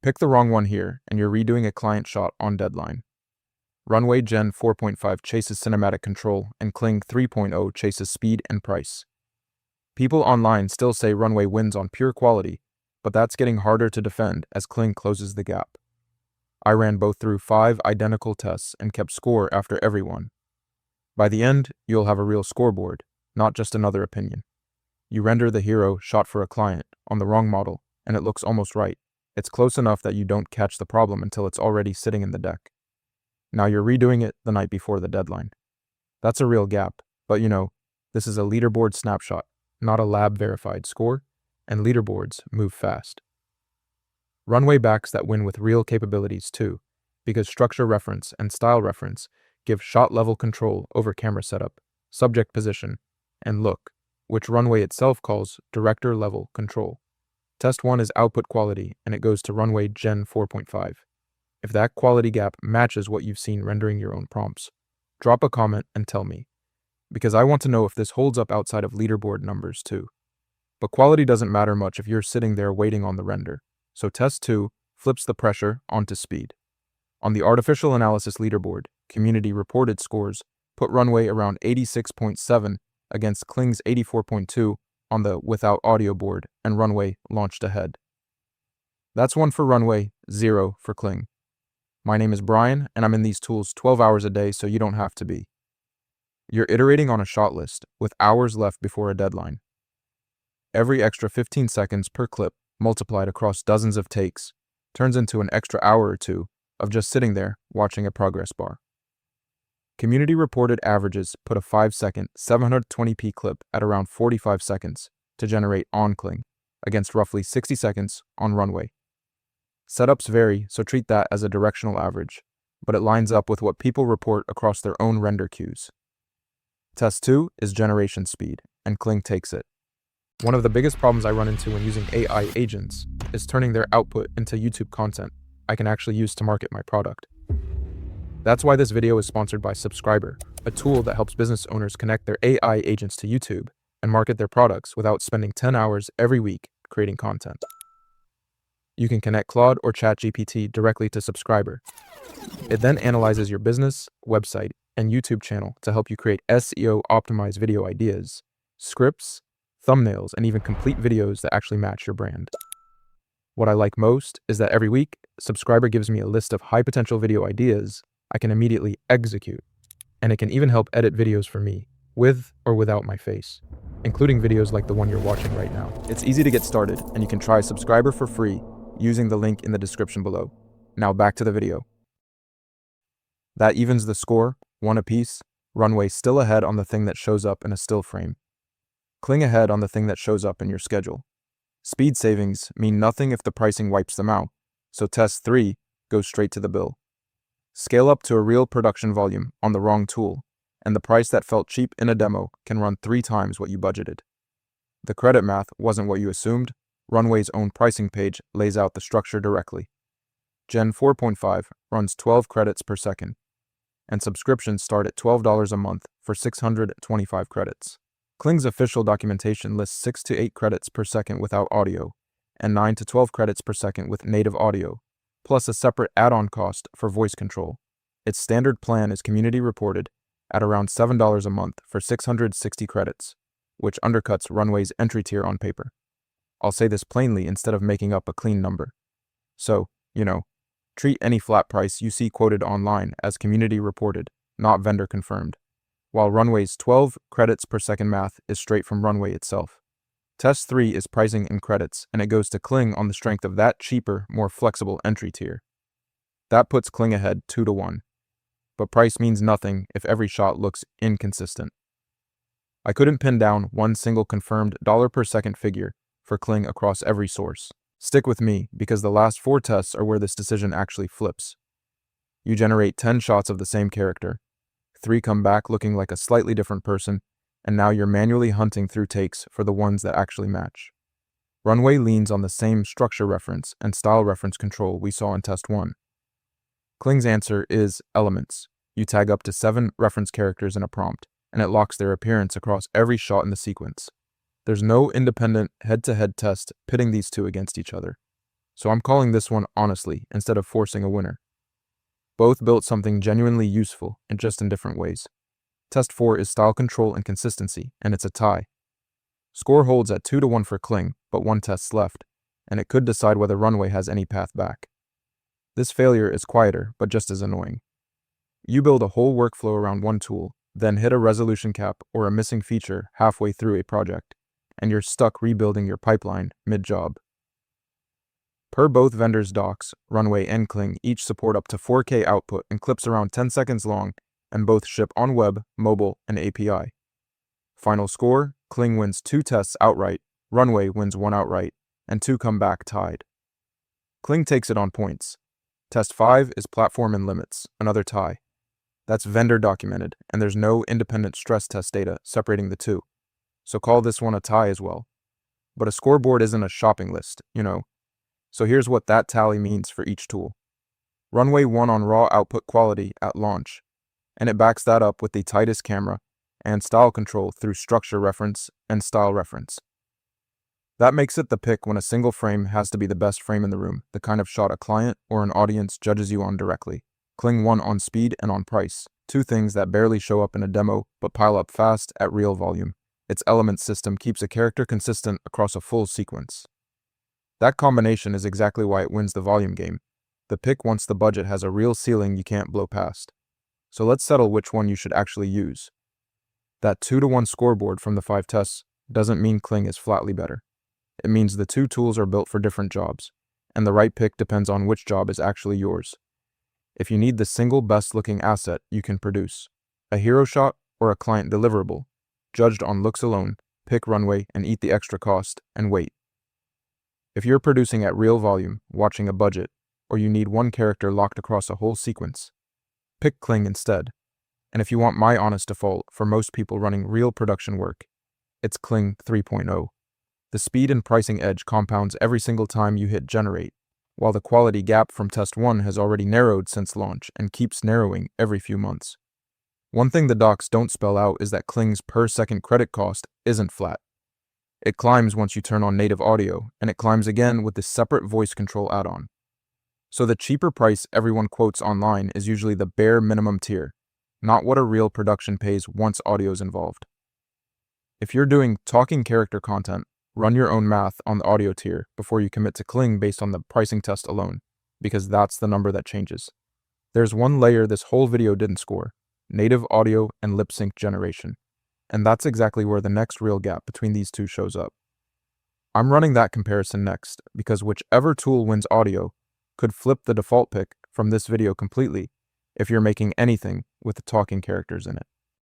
Pick the wrong one here, and you're redoing a client shot on deadline. Runway Gen 4.5 chases cinematic control, and Kling 3.0 chases speed and price. People online still say Runway wins on pure quality, but that's getting harder to defend as Kling closes the gap. I ran both through 5 identical tests and kept score after every one. By the end, you'll have a real scoreboard, not just another opinion. You render the hero shot for a client on the wrong model, and it looks almost right. It's close enough that you don't catch the problem until it's already sitting in the deck. Now you're redoing it the night before the deadline. That's a real gap, but this is a leaderboard snapshot, not a lab-verified score, and leaderboards move fast. Runway backs that win with real capabilities too, because structure reference and style reference give shot-level control over camera setup, subject position, and look, which Runway itself calls director-level control. Test 1 is output quality, and it goes to Runway Gen 4.5. If that quality gap matches what you've seen rendering your own prompts, drop a comment and tell me, because I want to know if this holds up outside of leaderboard numbers too. But quality doesn't matter much if you're sitting there waiting on the render, so Test 2 flips the pressure onto speed. On the artificial analysis leaderboard, community reported scores put Runway around 86.7 against Kling's 84.2 on the without audio board, and Runway launched ahead. That's 1 for Runway, 0 for Kling. My name is Brian, and I'm in these tools 12 hours a day, so you don't have to be. You're iterating on a shot list with hours left before a deadline. Every extra 15 seconds per clip multiplied across dozens of takes turns into an extra hour or two of just sitting there watching a progress bar. Community reported averages put a 5-second 720p clip at around 45 seconds to generate on Kling, against roughly 60 seconds on Runway. Setups vary, so treat that as a directional average, but it lines up with what people report across their own render queues. Test 2 is generation speed, and Kling takes it. One of the biggest problems I run into when using AI agents is turning their output into YouTube content I can actually use to market my product. That's why this video is sponsored by Subscriber, a tool that helps business owners connect their AI agents to YouTube and market their products without spending 10 hours every week creating content. You can connect Claude or ChatGPT directly to Subscriber. It then analyzes your business, website, and YouTube channel to help you create SEO-optimized video ideas, scripts, thumbnails, and even complete videos that actually match your brand. What I like most is that every week, Subscriber gives me a list of high-potential video ideas I can immediately execute, and it can even help edit videos for me, with or without my face, including videos like the one you're watching right now. It's easy to get started, and you can try Subscriber for free using the link in the description below. Now back to the video. That evens the score, 1 apiece, Runway still ahead on the thing that shows up in a still frame. Kling ahead on the thing that shows up in your schedule. Speed savings mean nothing if the pricing wipes them out, so Test 3 goes straight to the bill. Scale up to a real production volume on the wrong tool, and the price that felt cheap in a demo can run 3 times what you budgeted. The credit math wasn't what you assumed. Runway's own pricing page lays out the structure directly. Gen 4.5 runs 12 credits per second, and subscriptions start at $12 a month for 625 credits. Kling's official documentation lists 6 to 8 credits per second without audio, and 9 to 12 credits per second with native audio, plus a separate add-on cost for voice control. Its standard plan is community reported at around $7 a month for 660 credits, which undercuts Runway's entry tier on paper. I'll say this plainly instead of making up a clean number. So, treat any flat price you see quoted online as community reported, not vendor confirmed, while Runway's 12 credits per second math is straight from Runway itself. Test 3 is pricing in credits, and it goes to Kling on the strength of that cheaper, more flexible entry tier. That puts Kling ahead 2-1, but price means nothing if every shot looks inconsistent. I couldn't pin down one single confirmed dollar per second figure for Kling across every source. Stick with me, because the last 4 tests are where this decision actually flips. You generate 10 shots of the same character, 3 come back looking like a slightly different person, and now you're manually hunting through takes for the ones that actually match. Runway leans on the same structure reference and style reference control we saw in Test 1. Kling's answer is elements. You tag up to 7 reference characters in a prompt, and it locks their appearance across every shot in the sequence. There's no independent head-to-head test pitting these two against each other. So I'm calling this one honestly instead of forcing a winner. Both built something genuinely useful, and just in different ways. Test 4 is style control and consistency, and it's a tie. Score holds at 2-1 for Kling, but one test's left, and it could decide whether Runway has any path back. This failure is quieter, but just as annoying. You build a whole workflow around one tool, then hit a resolution cap or a missing feature halfway through a project, and you're stuck rebuilding your pipeline mid-job. Per both vendors' docs, Runway and Kling each support up to 4K output in clips around 10 seconds long, and both ship on web, mobile, and API. Final score, Kling wins 2 tests outright, Runway wins 1 outright, and 2 come back tied. Kling takes it on points. Test 5 is platform and limits, another tie. That's vendor documented, and there's no independent stress test data separating the two. So call this one a tie as well. But a scoreboard isn't a shopping list, So here's what that tally means for each tool. Runway won on raw output quality at launch, and it backs that up with the tightest camera and style control through structure reference and style reference. That makes it the pick when a single frame has to be the best frame in the room, the kind of shot a client or an audience judges you on directly. Kling won on speed and on price, 2 things that barely show up in a demo but pile up fast at real volume. Its element system keeps a character consistent across a full sequence. That combination is exactly why it wins the volume game. The pick once the budget has a real ceiling you can't blow past. So let's settle which one you should actually use. That 2-1 scoreboard from the 5 tests doesn't mean Kling is flatly better. It means the 2 tools are built for different jobs, and the right pick depends on which job is actually yours. If you need the single best-looking asset you can produce, a hero shot or a client deliverable, judged on looks alone, pick Runway and eat the extra cost and wait. If you're producing at real volume, watching a budget, or you need one character locked across a whole sequence, pick Kling instead. And if you want my honest default for most people running real production work, it's Kling 3.0. The speed and pricing edge compounds every single time you hit generate, while the quality gap from test 1 has already narrowed since launch and keeps narrowing every few months. One thing the docs don't spell out is that Kling's per-second credit cost isn't flat. It climbs once you turn on native audio, and it climbs again with the separate voice control add-on. So the cheaper price everyone quotes online is usually the bare minimum tier, not what a real production pays once audio's involved. If you're doing talking character content, run your own math on the audio tier before you commit to Kling based on the pricing test alone, because that's the number that changes. There's one layer this whole video didn't score: native audio and lip sync generation. And that's exactly where the next real gap between these two shows up. I'm running that comparison next, because whichever tool wins audio could flip the default pick from this video completely if you're making anything with the talking characters in it.